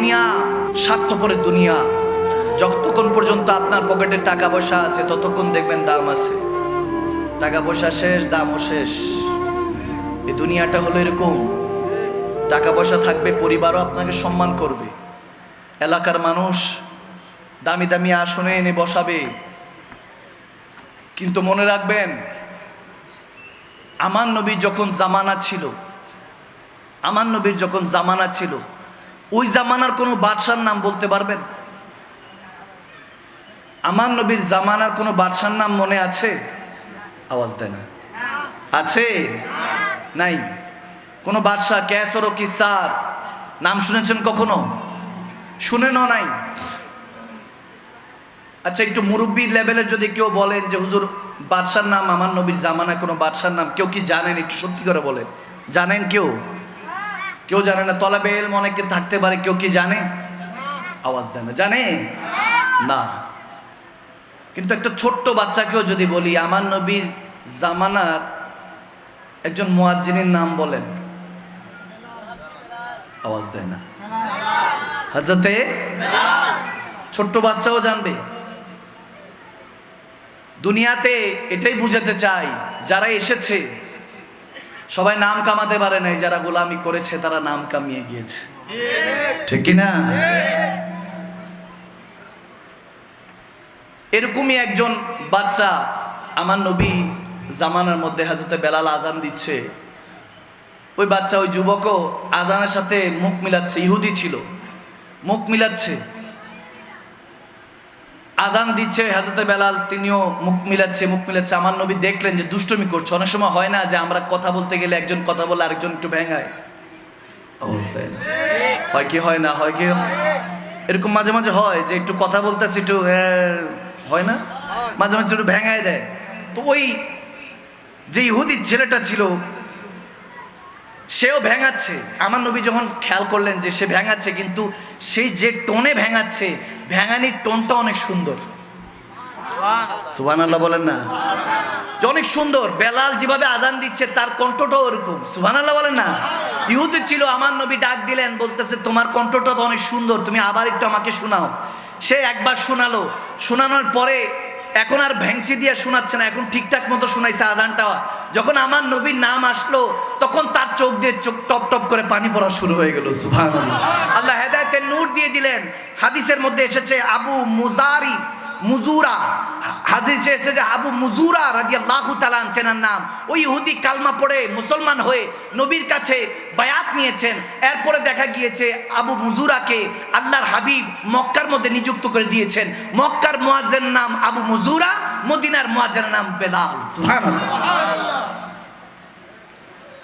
দুনিয়া স্বার্থপরের দুনিয়া। যতক্ষণ পর্যন্ত আপনার পকেটে টাকা পয়সা আছে ততক্ষণ দেখবেন দাম আছে, টাকা পয়সা শেষ দামও শেষ। এই দুনিয়াটা হলো এরকম, টাকা পয়সা থাকবে, পরিবারও আপনাকে সম্মান করবে, এলাকার মানুষ দামি দামি আসনে এনে বসাবে। কিন্তু মনে রাখবেন, আমার নবীর যখন জামানা ছিল, আমার নবীর যখন জামানা ছিল, ওই জামানার কোনো বাদশার নাম বলতে পারবেন? আমার নবীর জামানার কোনো বাদশার নাম মনে আছে? আওয়াজ দেয় না। আছে? নাই। কোনো বাদশা ক্যাসর ও কিসার নাম শুনেছেন কখনো? শুনেনও নাই। আচ্ছা, একটু মুরব্বী লেভেলের যদি কেউ বলেন যে হুজুর বাদশার নাম আমার নবীর জামানায় কোনো বাদশার নাম কেউ কি জানেন? একটু সত্যি করে বলেন, জানেন কেউ? কেউ জানে না। তলাবে ইলম অনেকে থাকতে পারে, কেউ কি জানে? আওয়াজ দেয় না। জানে না। কিন্তু একটা ছোট্ট বাচ্চাকেও যদি বলি আমার নবীর জামানার একজন মুয়াজ্জিনের নাম বলেন, আওয়াজ দেয় না। হযরতে ছোট্ট বাচ্চাও জানবে। দুনিয়াতে এটাই বুঝাতে চাই, যারা এসেছে সবাই নাম কামাতে পারে নাই, যারা গোলামি করেছে তারা নাম কামিয়ে গিয়েছে, ঠিক কি না? এরকমই একজন বাচ্চা আমার নবী জামানার মধ্যে হযরতে বেলাল আজান দিচ্ছে, ওই বাচ্চা ওই যুবকও আজানের সাথে মুখ মিলাচ্ছে, ইহুদি ছিল, মুখ মিলাচ্ছে, আজান দিচ্ছে হযরতে বেলাল, তিনিও মুখ মিলাচ্ছে। আমার নবী দেখলেন যে দুষ্টুমি করছে। অনেক সময় হয় না যে আমরা কথা বলতে গেলে একজন কথা বলে আরেকজন একটু ভেঙায়, অবস্থায় হয় কি হয় না, হয় কি এরকম মাঝে মাঝে হয় যে একটু কথা বলতেছি একটু হয় না, মাঝে মাঝে একটু ভেঙায় দেয়। তো ওই যে ইহুদি ছেলেটা ছিল সেও ভেঙাচ্ছে। আমার নবী যখন খেয়াল করলেন যে সে ভেঙাচ্ছে, কিন্তু সেই যে টোনে ভেঙাচ্ছে, ভেঙানির টোনটা অনেক সুন্দর। সুবহানাল্লাহ বলেন না? অনেক সুন্দর। বেলাল যেভাবে আজান দিচ্ছে তার কণ্ঠটাও ওরকম। সুবহানাল্লাহ বলেন না? ইহুদি ছিল। আমার নবী ডাক দিলেন, বলতেছে তোমার কণ্ঠটা তো অনেক সুন্দর, তুমি আবার একটু আমাকে শোনাও। সে একবার শোনালো, শোনানোর পরে এখন আর ভেঙচি দিয়ে শোনাচ্ছে না, এখন ঠিকঠাক মতো শোনাইছে আজানটা। যখন আমার নবীর নাম আসলো তখন তার চোখ দিয়ে চোখ টপ টপ করে পানি পড়া শুরু হয়ে গেল। সুবহানাল্লাহ। আল্লাহ হেদায়েতের নূর দিয়ে দিলেন। হাদিসের মধ্যে এসেছে আবু মুজুরা, হাদিসে এসেছে আবু মুজুরা রাদিয়াল্লাহু তাআলা তেনার নাম। ওই ইহুদি কালমা পড়ে মুসলমান হয়ে নবীর কাছে বায়াত নিয়েছেন। এরপরে দেখা গিয়েছে আবু মুজুরাকে আল্লাহর হাবিব মক্কার মধ্যে নিযুক্ত করে দিয়েছেন। মক্কার মুয়াজ্জিন নাম আবু মুজুরা, মদিনার মুয়াজ্জিনের নাম বেলাল। সুবহানাল্লাহ।